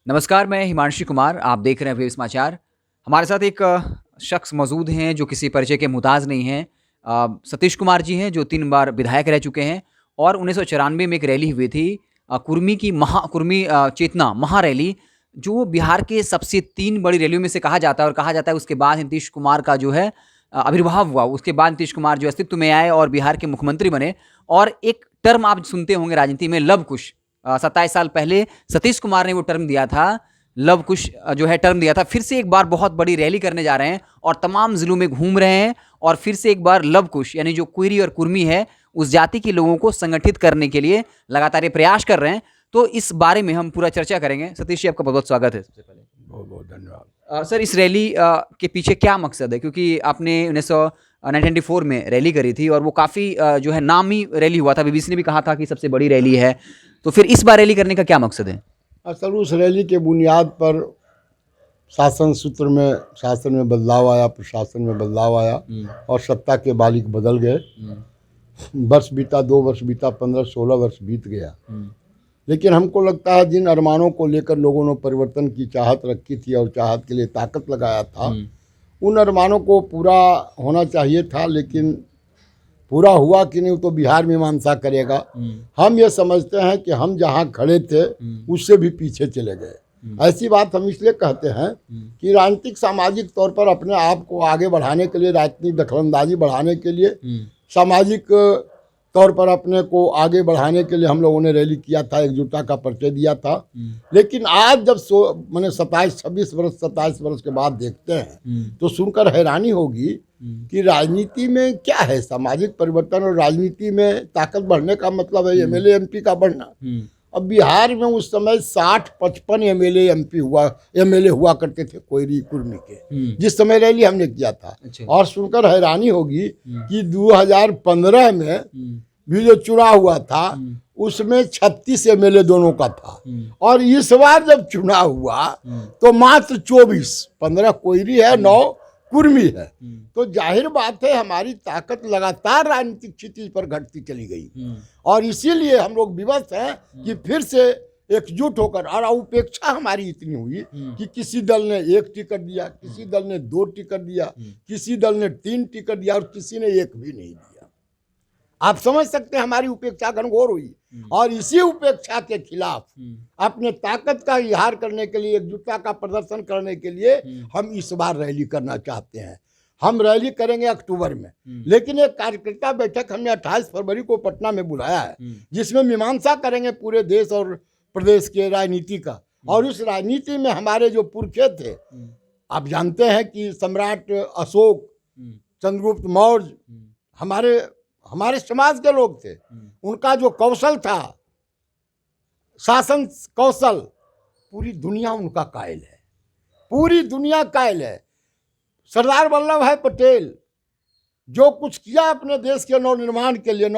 नमस्कार, मैं हिमांशु कुमार, आप देख रहे हैं वेव समाचार। हमारे साथ एक शख्स मौजूद हैं जो किसी परिचय के मुहताज नहीं हैं। सतीश कुमार जी हैं जो 3 बार विधायक रह चुके हैं और 1994 में एक रैली हुई थी कुर्मी चेतना महारैली, जो बिहार के सबसे 3 बड़ी रैलियों में से कहा जाता है और कहा जाता है उसके बाद नीतीश कुमार का जो है आविर्भाव हुआ। उसके बाद नीतीश कुमार जो अस्तित्व में आए और बिहार के मुख्यमंत्री बने और एक टर्म आप सुनते होंगे राजनीति में, लव कुश। 27 साल पहले सतीश कुमार ने वो टर्म दिया था, लव कुश जो है टर्म दिया था। फिर से एक बार बहुत बड़ी रैली करने जा रहे हैं और तमाम जिलों में घूम रहे हैं और फिर से एक बार लव कुश यानी जो कुरी और कुर्मी है उस जाति के लोगों को संगठित करने के लिए लगातार ये प्रयास कर रहे हैं। तो इस बारे में हम पूरा चर्चा करेंगे। सतीश जी, आपका बहुत बहुत स्वागत है। सबसे पहले बहुत बहुत धन्यवाद। सर, इस रैली के पीछे क्या मकसद है? क्योंकि आपने 1994 में रैली करी थी और वो काफ़ी जो है नामी रैली हुआ था। बीबीसी ने भी कहा था कि सबसे बड़ी रैली है। तो फिर इस बार रैली करने का क्या मकसद है? असल उस रैली के बुनियाद पर शासन में बदलाव आया, प्रशासन में बदलाव आया और सत्ता के मालिक बदल गए। वर्ष बीता, 2 वर्ष बीता, 15-16 वर्ष बीत गया। लेकिन हमको लगता है जिन अरमानों को लेकर लोगों ने परिवर्तन की चाहत रखी थी और चाहत के लिए ताकत लगाया था, उन अरमानों को पूरा होना चाहिए था। लेकिन पूरा हुआ कि नहीं, तो बिहार मीमांसा करेगा। हम ये समझते हैं कि हम जहाँ खड़े थे उससे भी पीछे चले गए। ऐसी बात हम इसलिए कहते हैं कि राजनीतिक सामाजिक तौर पर अपने आप को आगे बढ़ाने के लिए, राजनीतिक दखलंदाजी बढ़ाने के लिए, सामाजिक तौर पर अपने को आगे बढ़ाने के लिए हम लोगों ने रैली किया था, एकजुटता का परिचय दिया था। लेकिन आज जब 27 वर्ष के बाद देखते हैं तो सुनकर हैरानी होगी कि राजनीति में क्या है, सामाजिक परिवर्तन और राजनीति में ताकत बढ़ने का मतलब है एमएलए एमपी का बढ़ना। अब बिहार में उस समय 60-55 एमएलए हुआ करते थे कोयरी कुर्मी के, जिस समय रैली हमने किया था। और सुनकर हैरानी होगी कि 2015 में भी जो चुनाव हुआ था उसमें 36 एमएलए दोनों का था और इस बार जब चुनाव हुआ तो मात्र 24, 15 कोयरी है, 9 कुर्मी है। तो जाहिर बात है हमारी ताकत लगातार राजनीतिक क्षितिज पर घटती चली गई और इसीलिए हम लोग विवश हैं कि फिर से एकजुट होकर, और उपेक्षा हमारी इतनी हुई कि किसी दल ने 1 टिकट दिया, किसी दल ने 2 टिकट दिया, किसी दल ने 3 टिकट दिया और किसी ने 1 भी नहीं दिया। आप समझ सकते हैं हमारी उपेक्षा घनघोर हुई और इसी उपेक्षा के खिलाफ अपने ताकत का इजहार करने के लिए, एकजुटता का प्रदर्शन करने के लिए हम इस बार रैली करना चाहते हैं। हम रैली करेंगे अक्टूबर में, लेकिन एक कार्यकर्ता बैठक हमने 28 फरवरी को पटना में बुलाया है, जिसमें मीमांसा करेंगे पूरे देश और प्रदेश के राजनीति का। और उस राजनीति में हमारे जो पुरखे थे, आप जानते हैं कि सम्राट अशोक, चंद्रगुप्त मौर्य हमारे समाज के लोग थे। उनका जो कौशल था, शासन कौशल, पूरी दुनिया उनका कायल है, पूरी दुनिया कायल है। सरदार वल्लभ भाई पटेल जो कुछ किया अपने देश के नवनिर्माण के लिए,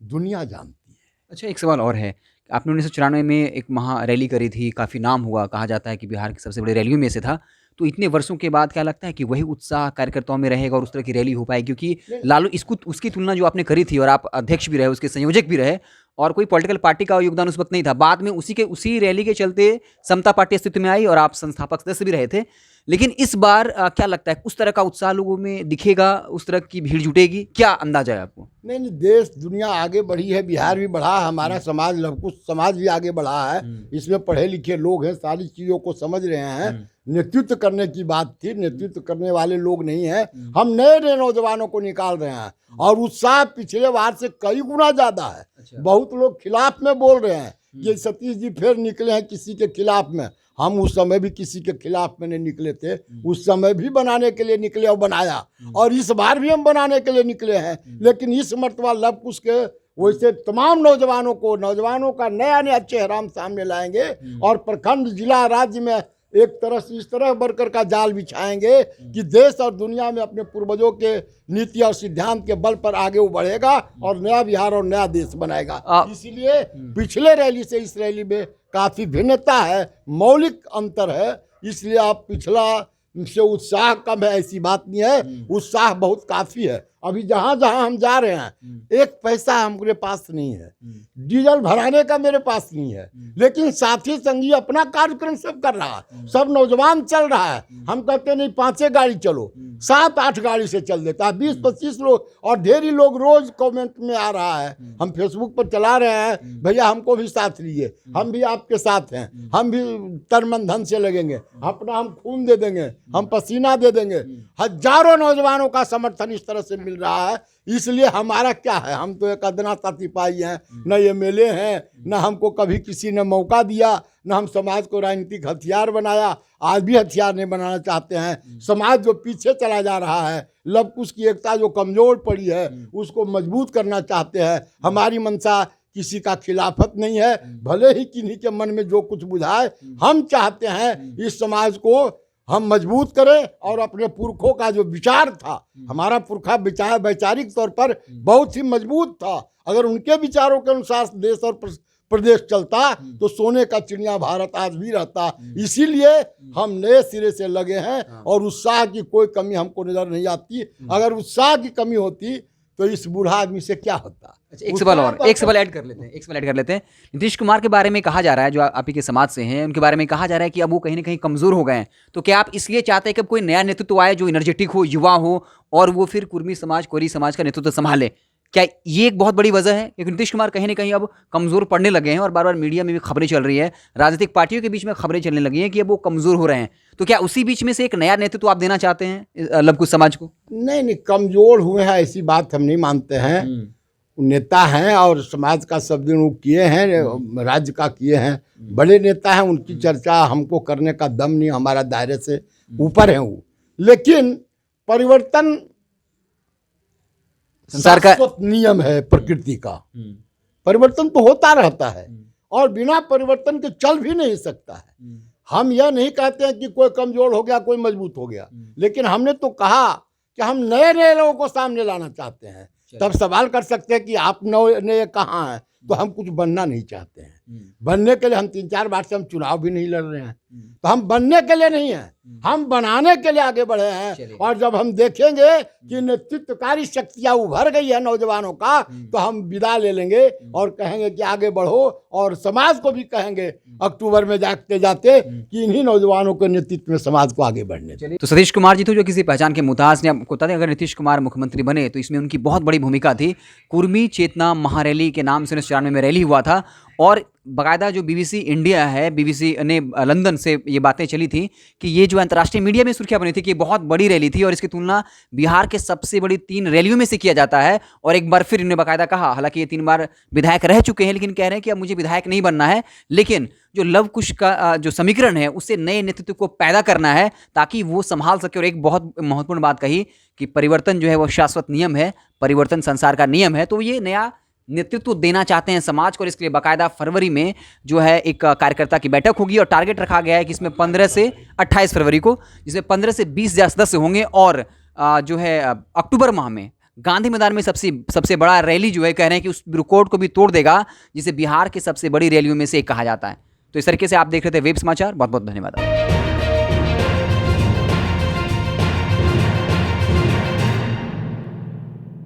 दुनिया जानती है। अच्छा, एक सवाल और है। आपने 1994 में एक महा रैली करी थी, काफ़ी नाम हुआ, कहा जाता है कि बिहार की सबसे बड़ी रैलियों में से था। तो इतने वर्षों के बाद क्या लगता है कि वही उत्साह कार्यकर्ताओं में रहेगा और उस तरह की रैली हो पाएगी? क्योंकि लालू उसकी तुलना जो आपने करी थी, और आप अध्यक्ष भी रहे, उसके संयोजक भी रहे और कोई पॉलिटिकल पार्टी का योगदान उस वक्त नहीं था। बाद में उसी रैली के चलते समता पार्टी अस्तित्व में आई और आप संस्थापक सदस्य भी रहे थे। लेकिन इस बार क्या लगता है, उस तरह का उत्साह लोगों में दिखेगा, उस तरह की भीड़ जुटेगी? क्या अंदाजा है आपको? नहीं, देश दुनिया आगे बढ़ी है, बिहार भी बढ़ा, हमारा समाज, लवकुश समाज भी आगे बढ़ा है। इसमें पढ़े लिखे लोग हैं, सारी चीज़ों को समझ रहे हैं। नेतृत्व करने की बात थी, नेतृत्व करने वाले लोग नहीं हैं। हम नए नौजवानों को निकाल रहे हैं और उत्साह पिछले बार से कई गुना ज़्यादा है। बहुत लोग खिलाफ में बोल रहे हैं कि सतीश जी फिर निकले हैं किसी के खिलाफ में। हम उस समय भी किसी के खिलाफ में नहीं निकले थे, उस समय भी बनाने के लिए निकले और बनाया, और इस बार भी हम बनाने के लिए निकले हैं। लेकिन इस मर्तबा लव कुश के वैसे तमाम नौजवानों का नया चेहरा हम सामने लाएंगे और प्रखंड, जिला, राज्य में एक तरह से इस तरह बरकर का जाल बिछाएंगे कि देश और दुनिया में अपने पूर्वजों के नीति और सिद्धांत के बल पर आगे वो बढ़ेगा और नया बिहार और नया देश बनाएगा। इसीलिए पिछले रैली से इस रैली में काफ़ी भिन्नता है, मौलिक अंतर है। इसलिए आप पिछला से उत्साह कम है ऐसी बात नहीं है, उत्साह बहुत काफ़ी है। अभी जहाँ जहाँ हम जा रहे हैं एक पैसा हमारे पास नहीं है, डीजल भराने का मेरे पास नहीं है, लेकिन साथी संगी अपना कार्यक्रम सब कर रहा है, सब नौजवान चल रहा है। हम कहते नहीं 5 गाड़ी चलो, 7-8 गाड़ी से चल देता है, 20-25 लोग, और ढेर ही लोग रोज कमेंट में आ रहा है। हम फेसबुक पर चला रहे हैं, भैया हमको भी साथ लीजिए, हम भी आपके साथ हैं, हम भी तन मन धन से लगेंगे, अपना हम खून दे देंगे, हम पसीना दे देंगे। हजारों नौजवानों का समर्थन इस तरह से मिल रहा है। इसलिए हमारा क्या है, हम तो एक अदना सा सिपाही हैं, न एमएलए हैं, न हमको कभी किसी ने मौका दिया, न हम समाज को राजनीतिक हथियार बनाया, आज भी हथियार नहीं बनाना चाहते हैं। समाज जो पीछे चला जा रहा है, लव कुश की एकता जो कमजोर पड़ी है, उसको मजबूत करना चाहते हैं। हमारी मंशा किसी का खिलाफत नहीं है, भले ही किन्हीं के मन में जो कुछ बुझाए, हम चाहते हैं इस समाज को हम मजबूत करें और अपने पुरखों का जो विचार था, हमारा पुरखा विचार वैचारिक तौर पर बहुत ही मजबूत था। अगर उनके विचारों के अनुसार देश और प्रदेश चलता तो सोने का चिड़िया भारत आज भी रहता। इसीलिए हम नए सिरे से लगे हैं और उत्साह की कोई कमी हमको नजर नहीं आती। अगर उत्साह की कमी होती तो इस बूढ़ा आदमी से क्या होता। अच्छा, एक सवाल ऐड कर लेते हैं। नीतीश कुमार के बारे में कहा जा रहा है, जो आप ही के समाज से हैं, उनके बारे में कहा जा रहा है कि अब वो कहीं ना कहीं कमजोर हो गए हैं। तो क्या आप इसलिए चाहते हैं कि अब कोई नया नेतृत्व आए जो एनर्जेटिक हो, युवा हो, और वो फिर कुर्मी समाज, कोरी समाज का नेतृत्व संभाले? क्या ये एक बहुत बड़ी वजह है? क्योंकि नीतीश कुमार कहीं ना कहीं अब कमजोर पड़ने लगे हैं और बार बार मीडिया में भी खबरें चल रही है, राजनीतिक पार्टियों के बीच में खबरें चलने लगी हैं कि अब वो कमजोर हो रहे हैं। तो क्या उसी बीच में से एक नया नेतृत्व आप देना चाहते हैं लव कुश समाज को? नहीं, कमजोर हुए हैं ऐसी बात हम नहीं मानते हैं। नेता हैं और समाज का सब दिन वो किए हैं, राज्य का किए हैं, बड़े नेता हैं, उनकी चर्चा हमको करने का दम नहीं, हमारा दायरे से ऊपर है वो। लेकिन परिवर्तन संसार का नियम है, प्रकृति का परिवर्तन तो होता रहता है और बिना परिवर्तन के चल भी नहीं सकता है। हम यह नहीं कहते हैं कि कोई कमजोर हो गया, कोई मजबूत हो गया, लेकिन हमने तो कहा कि हम नए नए लोगों को सामने लाना चाहते हैं। तब सवाल कर सकते हैं कि आप नए कहाँ हैं, तो हम कुछ बनना नहीं चाहते हैं। बनने के लिए हम 3-4 बार से हम चुनाव भी नहीं लड़ रहे हैं, तो हम बनने के लिए नहीं है, हम बनाने के लिए आगे बढ़े हैं। और जब हम देखेंगे कि नेतृत्वकारी शक्तियां उभर गई है नौजवानों का, तो हम विदा ले लेंगे और कहेंगे कि आगे बढ़ो, और समाज को भी कहेंगे अक्टूबर में जाते जाते कि इन्हीं नौजवानों के नेतृत्व में समाज को आगे बढ़ने दें। तो सतीश कुमार जी तो जो किसी पहचान के मुताज ने आपको बता दें, अगर नीतीश कुमार मुख्यमंत्री बने तो इसमें उनकी बहुत बड़ी भूमिका थी। कुर्मी चेतना महारैली के नाम से 1994 में रैली हुआ था, और बाकायदा जो BBC इंडिया है, BBC ने लंदन से ये बातें चली थी कि ये जो अंतर्राष्ट्रीय मीडिया में सुर्खियां बनी थी कि बहुत बड़ी रैली थी और इसकी तुलना बिहार के सबसे बड़ी 3 रैलियों में से किया जाता है। और एक बार फिर इन्होंने बाकायदा कहा, हालांकि ये 3 बार विधायक रह चुके हैं, लेकिन कह रहे हैं कि अब मुझे विधायक नहीं बनना है, लेकिन जो लव कुश का जो समीकरण है उससे नए नेतृत्व को पैदा करना है ताकि वो संभाल सके। और एक बहुत महत्वपूर्ण बात कही कि परिवर्तन जो है वो शाश्वत नियम है, परिवर्तन संसार का नियम है। तो ये नया नेतृत्व देना चाहते हैं समाज को, और इसके लिए बाकायदा फरवरी में जो है एक कार्यकर्ता की बैठक होगी और टारगेट रखा गया है कि इसमें 15 से 28 फरवरी को, जिसमें 15 से 20 सदस्य होंगे। और जो है अक्टूबर माह में गांधी मैदान में सबसे बड़ा रैली जो है, कह रहे हैं कि उस रिकॉर्ड को भी तोड़ देगा, जिसे बिहार के सबसे बड़ी रैलियों में से एक कहा जाता है। तो इस तरीके से आप देख रहे थे वेब समाचार। बहुत बहुत धन्यवाद।